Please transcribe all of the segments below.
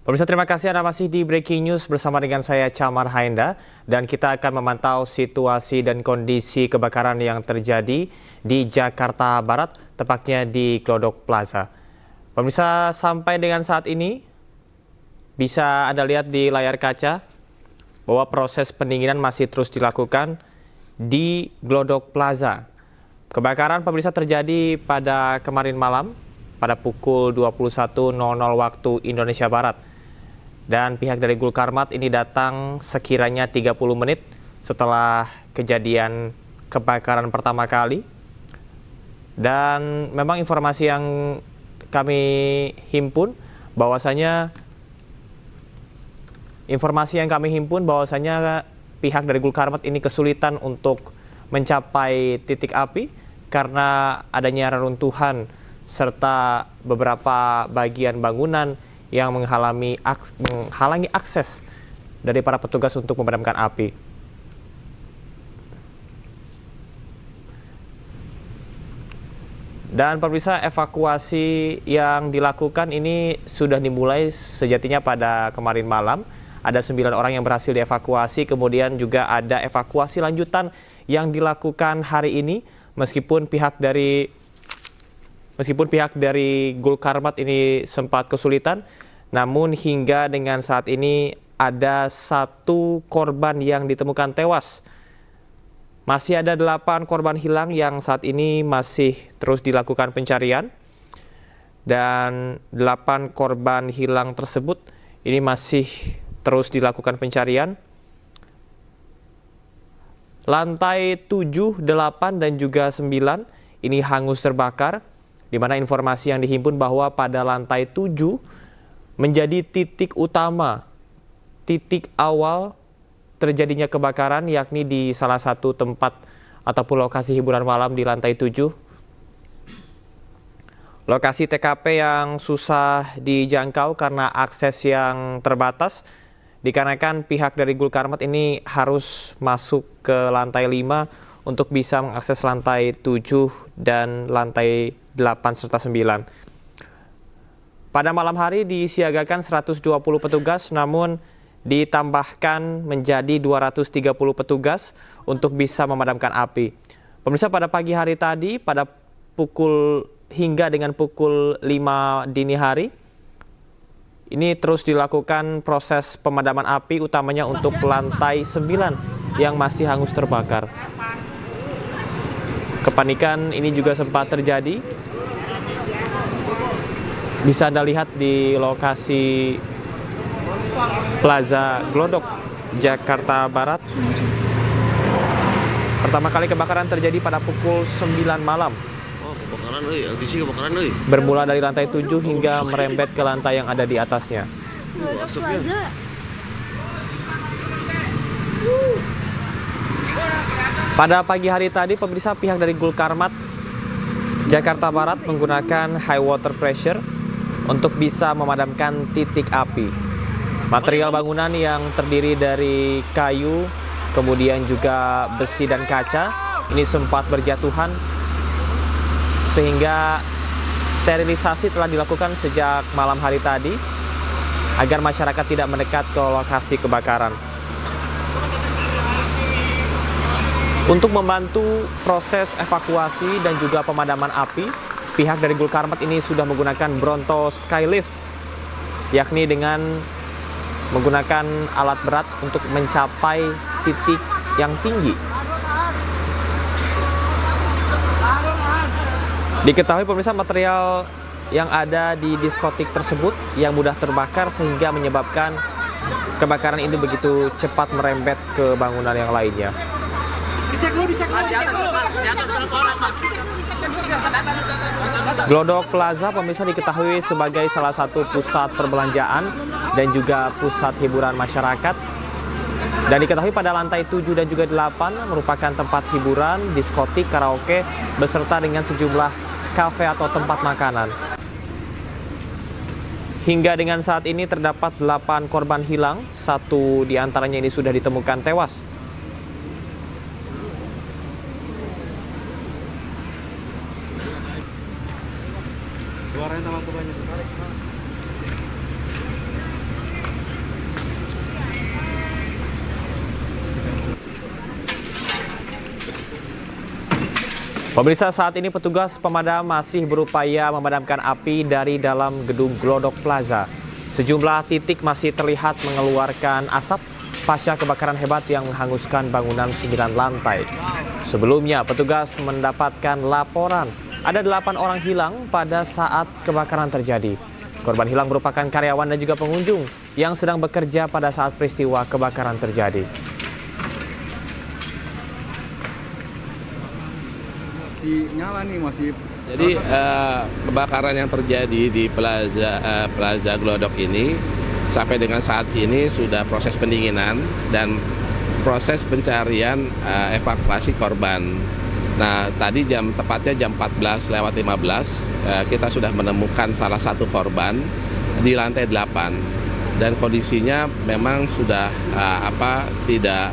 Pemirsa, terima kasih Anda masih di Breaking News bersama dengan saya Camar Haenda, dan kita akan memantau situasi dan kondisi kebakaran yang terjadi di Jakarta Barat, tepatnya di Glodok Plaza. Pemirsa, sampai dengan saat ini bisa Anda lihat di layar kaca bahwa proses pendinginan masih terus dilakukan di Glodok Plaza. Kebakaran pemirsa terjadi pada kemarin malam pada pukul 21.00 waktu Indonesia Barat. Dan pihak dari Gulkarmat ini datang sekiranya 30 menit setelah kejadian kebakaran pertama kali. Dan memang informasi yang kami himpun bahwasanya pihak dari Gulkarmat ini kesulitan untuk mencapai titik api karena adanya reruntuhan serta beberapa bagian bangunan yang menghalangi akses dari para petugas untuk memadamkan api. Dan pemirsa, evakuasi yang dilakukan ini sudah dimulai sejatinya pada kemarin malam. Ada 9 orang yang berhasil dievakuasi, kemudian juga ada evakuasi lanjutan yang dilakukan hari ini meskipun pihak dari Gulkarmat ini sempat kesulitan, namun hingga dengan saat ini ada 1 korban yang ditemukan tewas. Masih ada 8 korban hilang yang saat ini masih terus dilakukan pencarian. Dan 8 korban hilang tersebut ini masih terus dilakukan pencarian. Lantai 7, 8, dan juga 9 ini hangus terbakar, di mana informasi yang dihimpun bahwa pada lantai 7 menjadi titik utama, titik awal terjadinya kebakaran, yakni di salah satu tempat ataupun lokasi hiburan malam di lantai 7. Lokasi TKP yang susah dijangkau karena akses yang terbatas, dikarenakan pihak dari Gulkarmat ini harus masuk ke lantai 5 untuk bisa mengakses lantai 7 dan lantai 8 serta 9. Pada malam hari disiagakan 120 petugas, namun ditambahkan menjadi 230 petugas untuk bisa memadamkan api. Pemirsa, pada pagi hari tadi hingga dengan pukul 5 dini hari, ini terus dilakukan proses pemadaman api, utamanya untuk lantai 9 yang masih hangus terbakar. Kepanikan ini juga sempat terjadi. Bisa Anda lihat di lokasi Plaza Glodok, Jakarta Barat. Pertama kali kebakaran terjadi pada pukul 9 malam. Bermula dari lantai 7 hingga merembet ke lantai yang ada di atasnya. Pada pagi hari tadi, pemirsa, pihak dari Gulkarmat Jakarta Barat menggunakan high water pressure untuk bisa memadamkan titik api. Material bangunan yang terdiri dari kayu, kemudian juga besi dan kaca, ini sempat berjatuhan sehingga sterilisasi telah dilakukan sejak malam hari tadi agar masyarakat tidak mendekat ke lokasi kebakaran. Untuk membantu proses evakuasi dan juga pemadaman api, pihak dari Gulkarmat ini sudah menggunakan Bronto Skylift, yakni dengan menggunakan alat berat untuk mencapai titik yang tinggi. Diketahui pemirsa, material yang ada di diskotik tersebut yang mudah terbakar sehingga menyebabkan kebakaran ini begitu cepat merembet ke bangunan yang lainnya. Glodok Plaza pemirsa diketahui sebagai salah satu pusat perbelanjaan dan juga pusat hiburan masyarakat. Dan diketahui pada lantai 7 dan juga 8 merupakan tempat hiburan, diskotik, karaoke, beserta dengan sejumlah kafe atau tempat makanan. Hingga dengan saat ini terdapat 8 korban hilang, 1 diantaranya ini sudah ditemukan tewas. Pemirsa, saat ini petugas pemadam masih berupaya memadamkan api dari dalam gedung Glodok Plaza. Sejumlah titik masih terlihat mengeluarkan asap pasca kebakaran hebat yang menghanguskan bangunan 9 lantai. Sebelumnya, petugas mendapatkan laporan ada 8 orang hilang pada saat kebakaran terjadi. Korban hilang merupakan karyawan dan juga pengunjung yang sedang bekerja pada saat peristiwa kebakaran terjadi. Nyala nih masih. Jadi kebakaran yang terjadi di Plaza Glodok ini sampai dengan saat ini sudah proses pendinginan dan proses pencarian evakuasi korban. Nah, tadi tepatnya jam 14:15 kita sudah menemukan salah satu korban di lantai 8 dan kondisinya memang sudah tidak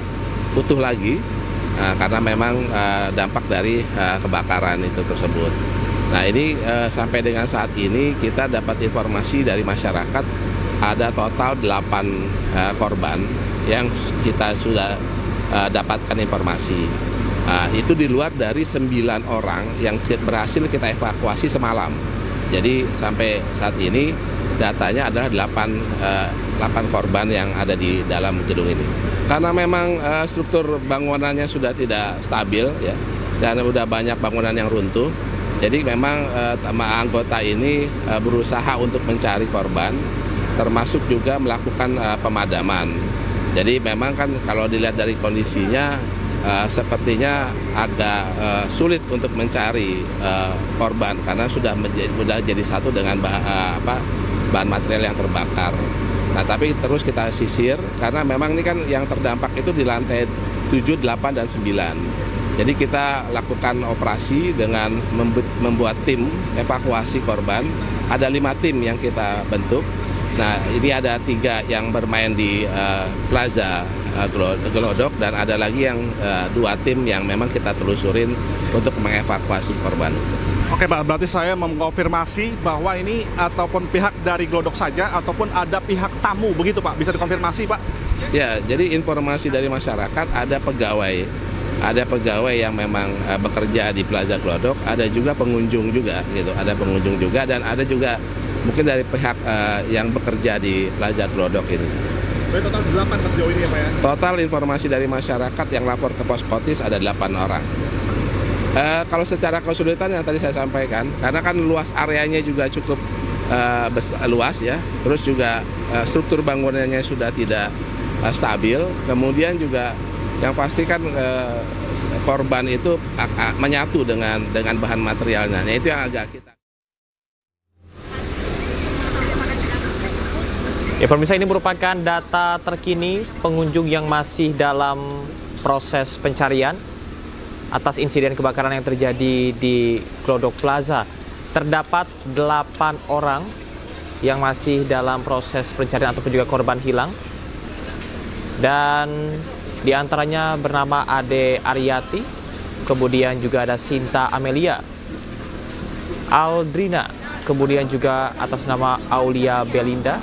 utuh lagi. Karena memang dampak dari kebakaran itu tersebut. Nah, ini sampai dengan saat ini kita dapat informasi dari masyarakat ada total 8 korban yang kita sudah dapatkan informasi. Itu di luar dari 9 orang yang berhasil kita evakuasi semalam. Jadi sampai saat ini datanya adalah 8 korban yang ada di dalam gedung ini. Karena memang struktur bangunannya sudah tidak stabil ya, dan sudah banyak bangunan yang runtuh. Jadi memang anggota ini berusaha untuk mencari korban, termasuk juga melakukan pemadaman. Jadi memang kan kalau dilihat dari kondisinya sepertinya agak sulit untuk mencari korban karena sudah jadi satu dengan bahan material yang terbakar. Nah, tapi terus kita sisir karena memang ini kan yang terdampak itu di lantai 7, 8, dan 9. Jadi kita lakukan operasi dengan membuat tim evakuasi korban. Ada 5 tim yang kita bentuk. Nah, ini ada 3 yang bermain di Plaza Glodok dan ada lagi yang 2 tim yang memang kita telusurin untuk mengevakuasi korban. Oke Pak, berarti saya mengkonfirmasi bahwa ini ataupun pihak dari Glodok saja ataupun ada pihak tamu, begitu Pak? Bisa dikonfirmasi Pak? Ya, jadi informasi dari masyarakat ada pegawai yang memang bekerja di Plaza Glodok, ada juga pengunjung juga gitu, ada pengunjung juga dan ada juga mungkin dari pihak yang bekerja di Plaza Glodok ini. Berarti total 8 sejauh ini ya Pak ya? Total informasi dari masyarakat yang lapor ke Pos Kotis ada 8 orang. Kalau secara kesulitan yang tadi saya sampaikan, karena kan luas areanya juga cukup luas ya, terus juga struktur bangunannya sudah tidak stabil, kemudian juga yang pasti kan korban itu menyatu dengan bahan materialnya, nah, itu yang agak kita. Ya, pemirsa, ini merupakan data terkini pengunjung yang masih dalam proses pencarian atas insiden kebakaran yang terjadi di Glodok Plaza. Terdapat 8 orang yang masih dalam proses pencarian ataupun juga korban hilang. Dan diantaranya bernama Ade Aryati, kemudian juga ada Sinta Amelia, Aldrina, kemudian juga atas nama Aulia Belinda.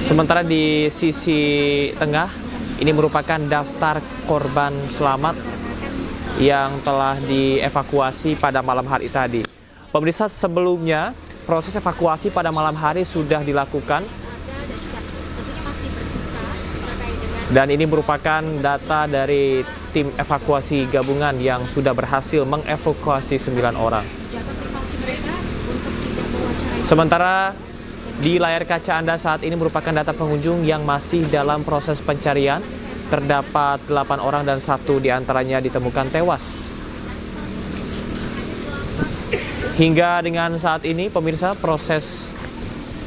Sementara di sisi tengah, ini merupakan daftar korban selamat yang telah dievakuasi pada malam hari tadi. Pemirsa, sebelumnya proses evakuasi pada malam hari sudah dilakukan. Dan ini merupakan data dari tim evakuasi gabungan yang sudah berhasil mengevakuasi 9 orang. Sementara di layar kaca Anda saat ini merupakan data pengunjung yang masih dalam proses pencarian. Terdapat 8 orang dan 1 diantaranya ditemukan tewas. Hingga dengan saat ini, pemirsa, proses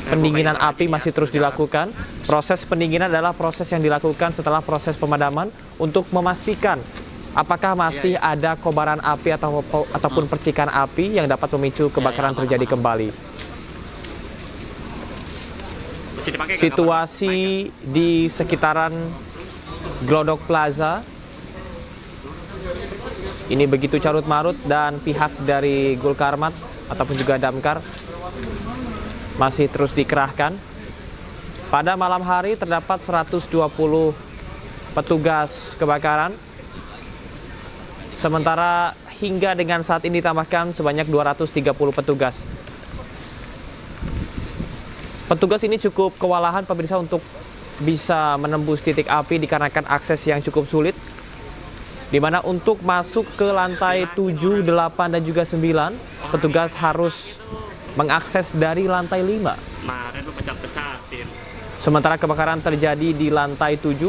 pendinginan api masih terus dilakukan. Proses pendinginan adalah proses yang dilakukan setelah proses pemadaman untuk memastikan apakah masih ada kobaran api ataupun percikan api yang dapat memicu kebakaran terjadi kembali. Situasi di sekitaran Glodok Plaza ini begitu carut marut dan pihak dari Gulkarmat ataupun juga Damkar masih terus dikerahkan. Pada malam hari terdapat 120 petugas kebakaran Sementara hingga dengan saat ini ditambahkan sebanyak 230 petugas. Petugas ini cukup kewalahan pemirsa untuk bisa menembus titik api dikarenakan akses yang cukup sulit, di mana untuk masuk ke lantai 7, 8, dan juga 9, petugas harus mengakses dari lantai 5. Sementara kebakaran terjadi di lantai 7,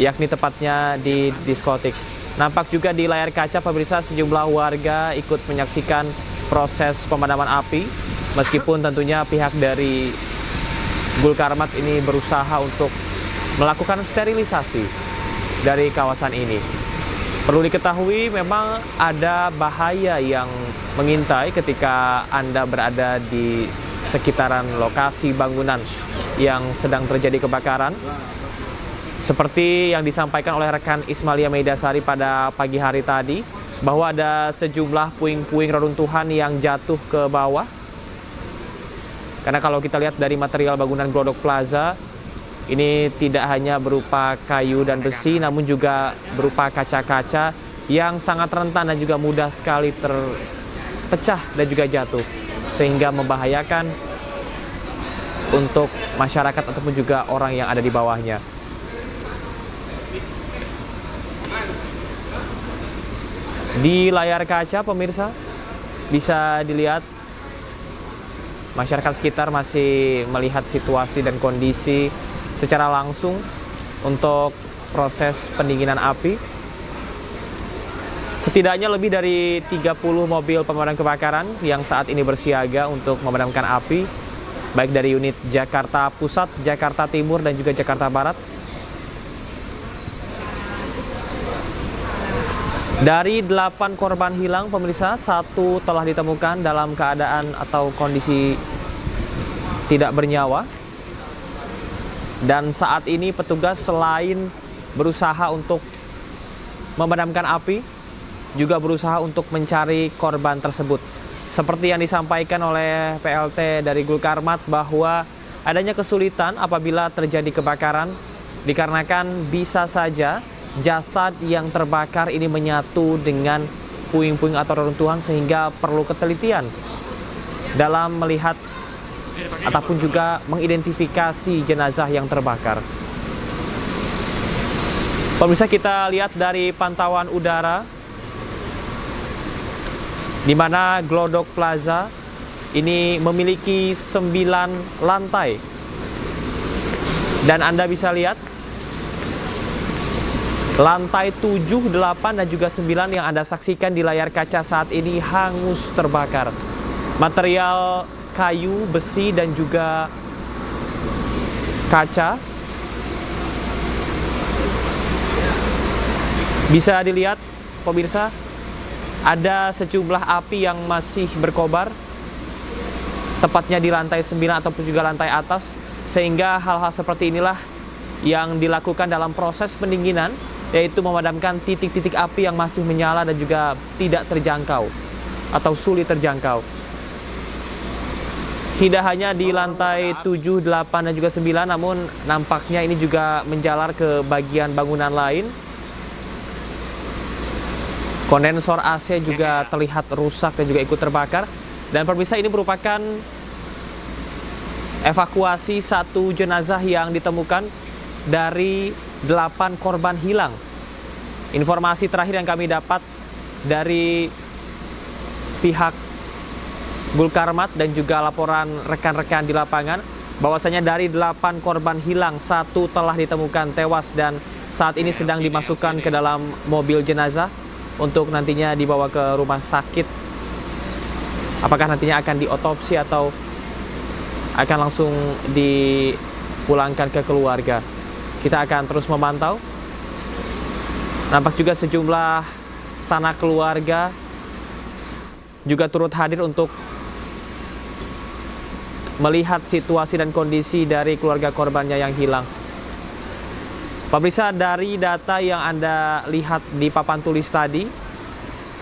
yakni tepatnya di diskotik. Nampak juga di layar kaca pemirsa sejumlah warga ikut menyaksikan proses pemadaman api, meskipun tentunya pihak dari Gulkarmat ini berusaha untuk melakukan sterilisasi dari kawasan ini. Perlu diketahui memang ada bahaya yang mengintai ketika Anda berada di sekitaran lokasi bangunan yang sedang terjadi kebakaran. Seperti yang disampaikan oleh rekan Ismalia Meidasari pada pagi hari tadi, bahwa ada sejumlah puing-puing reruntuhan yang jatuh ke bawah. Karena kalau kita lihat dari material bangunan Glodok Plaza, ini tidak hanya berupa kayu dan besi, namun juga berupa kaca-kaca yang sangat rentan dan juga mudah sekali terpecah dan juga jatuh, sehingga membahayakan untuk masyarakat ataupun juga orang yang ada di bawahnya. Di layar kaca pemirsa bisa dilihat masyarakat sekitar masih melihat situasi dan kondisi secara langsung untuk proses pendinginan api. Setidaknya lebih dari 30 mobil pemadam kebakaran yang saat ini bersiaga untuk memadamkan api, baik dari unit Jakarta Pusat, Jakarta Timur, dan juga Jakarta Barat. Dari 8 korban hilang pemirsa, 1 telah ditemukan dalam keadaan atau kondisi tidak bernyawa. Dan saat ini petugas selain berusaha untuk memadamkan api, juga berusaha untuk mencari korban tersebut. Seperti yang disampaikan oleh PLT dari Gulkarmat bahwa adanya kesulitan apabila terjadi kebakaran dikarenakan bisa saja jasad yang terbakar ini menyatu dengan puing-puing atau reruntuhan, sehingga perlu ketelitian dalam melihat ataupun juga mengidentifikasi jenazah yang terbakar. Pemirsa, kita lihat dari pantauan udara di mana Glodok Plaza ini memiliki 9 lantai. Dan Anda bisa lihat lantai 7, 8, dan juga 9 yang Anda saksikan di layar kaca saat ini hangus terbakar. Material kayu, besi, dan juga kaca bisa dilihat pemirsa, ada sejumlah api yang masih berkobar, tepatnya di lantai 9 ataupun juga lantai atas, sehingga hal-hal seperti inilah yang dilakukan dalam proses pendinginan, yaitu memadamkan titik-titik api yang masih menyala dan juga tidak terjangkau atau sulit terjangkau. Tidak hanya di lantai 7, 8, dan juga 9, namun nampaknya ini juga menjalar ke bagian bangunan lain. Kondensor AC juga terlihat rusak dan juga ikut terbakar. Dan pemirsa, ini merupakan evakuasi 1 jenazah yang ditemukan dari 8 korban hilang. Informasi terakhir yang kami dapat dari pihak Gulkarmat dan juga laporan rekan-rekan di lapangan, bahwasanya dari 8 korban hilang, 1 telah ditemukan tewas dan saat ini sedang dimasukkan ke dalam mobil jenazah untuk nantinya dibawa ke rumah sakit. Apakah nantinya akan diotopsi atau akan langsung dipulangkan ke keluarga? Kita akan terus memantau. Nampak juga sejumlah sanak keluarga juga turut hadir untuk melihat situasi dan kondisi dari keluarga korbannya yang hilang. Pemirsa, dari data yang Anda lihat di papan tulis tadi,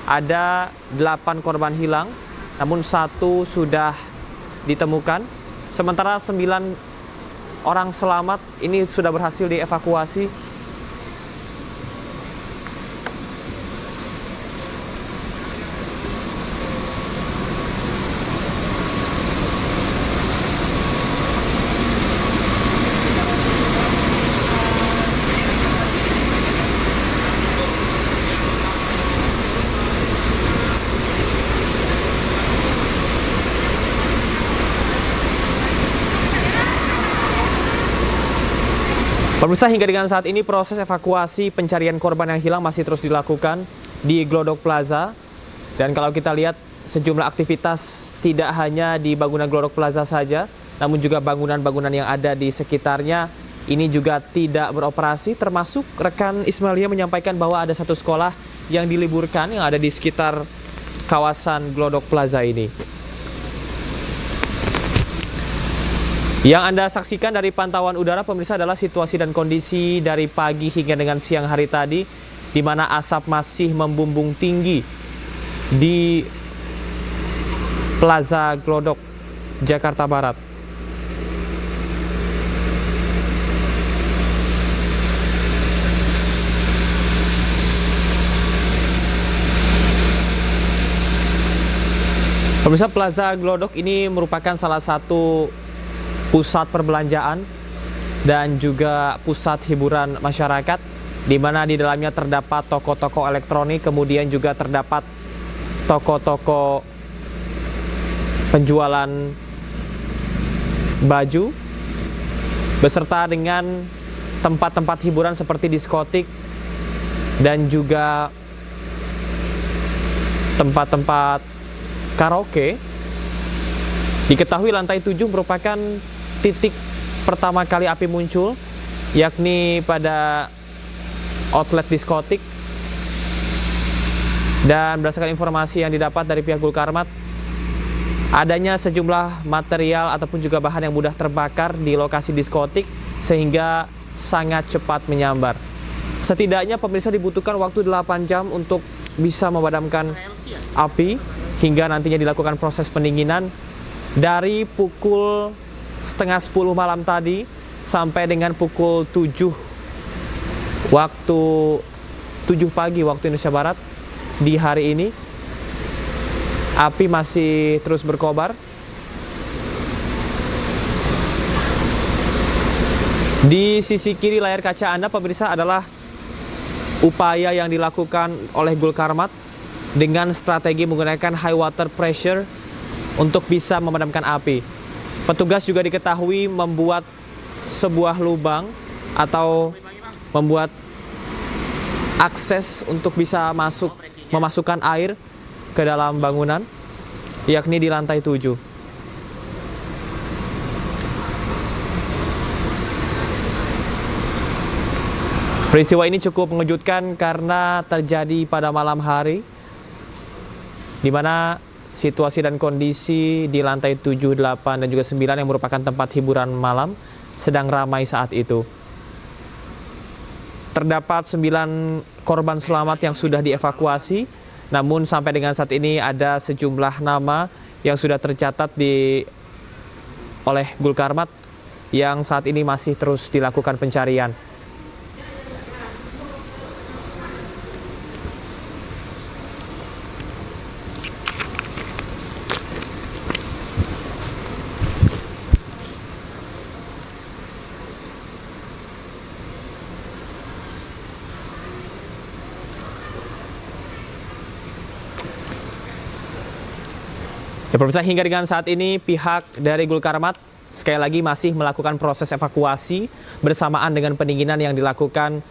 ada 8 korban hilang, namun 1 sudah ditemukan. Sementara 9 orang selamat ini sudah berhasil dievakuasi. Pemirsa, hingga dengan saat ini proses evakuasi pencarian korban yang hilang masih terus dilakukan di Glodok Plaza. Dan kalau kita lihat sejumlah aktivitas tidak hanya di bangunan Glodok Plaza saja, namun juga bangunan-bangunan yang ada di sekitarnya ini juga tidak beroperasi, termasuk rekan Ismailia menyampaikan bahwa ada satu sekolah yang diliburkan yang ada di sekitar kawasan Glodok Plaza ini. Yang Anda saksikan dari pantauan udara pemirsa adalah situasi dan kondisi dari pagi hingga dengan siang hari tadi, di mana asap masih membumbung tinggi di Plaza Glodok, Jakarta Barat. Pemirsa, Plaza Glodok ini merupakan salah satu pusat perbelanjaan dan juga pusat hiburan masyarakat, di mana di dalamnya terdapat toko-toko elektronik, kemudian juga terdapat toko-toko penjualan baju, beserta dengan tempat-tempat hiburan seperti diskotik dan juga tempat-tempat karaoke. Diketahui lantai 7 merupakan titik pertama kali api muncul, yakni pada outlet diskotik. Dan berdasarkan informasi yang didapat dari pihak Gulkarmat, adanya sejumlah material ataupun juga bahan yang mudah terbakar di lokasi diskotik sehingga sangat cepat menyambar. Setidaknya pemirsa dibutuhkan waktu 8 jam untuk bisa memadamkan api hingga nantinya dilakukan proses pendinginan dari pukul setengah 10 malam tadi sampai dengan pukul 7 pagi waktu Indonesia Barat di hari ini. Api masih terus berkobar. Di sisi kiri layar kaca Anda pemirsa adalah upaya yang dilakukan oleh Gulkarmat dengan strategi menggunakan high water pressure untuk bisa memadamkan api. Petugas juga diketahui membuat sebuah lubang atau membuat akses untuk bisa memasukkan air ke dalam bangunan, yakni di lantai 7. Peristiwa ini cukup mengejutkan karena terjadi pada malam hari, di mana situasi dan kondisi di lantai 7, 8, dan juga 9 yang merupakan tempat hiburan malam sedang ramai saat itu. Terdapat 9 korban selamat yang sudah dievakuasi, namun sampai dengan saat ini ada sejumlah nama yang sudah tercatat oleh Gulkarmat yang saat ini masih terus dilakukan pencarian. Ya pemirsa, hingga dengan saat ini pihak dari Gulkarmat sekali lagi masih melakukan proses evakuasi bersamaan dengan pendinginan yang dilakukan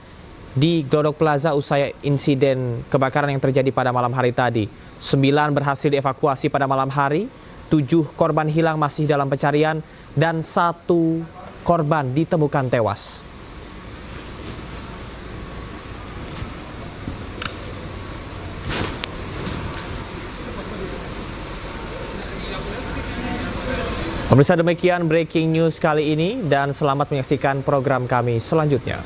di Glodok Plaza usai insiden kebakaran yang terjadi pada malam hari tadi. 9 berhasil dievakuasi pada malam hari, 7 korban hilang masih dalam pencarian, dan 1 korban ditemukan tewas. Pemirsa, demikian breaking news kali ini dan selamat menyaksikan program kami selanjutnya.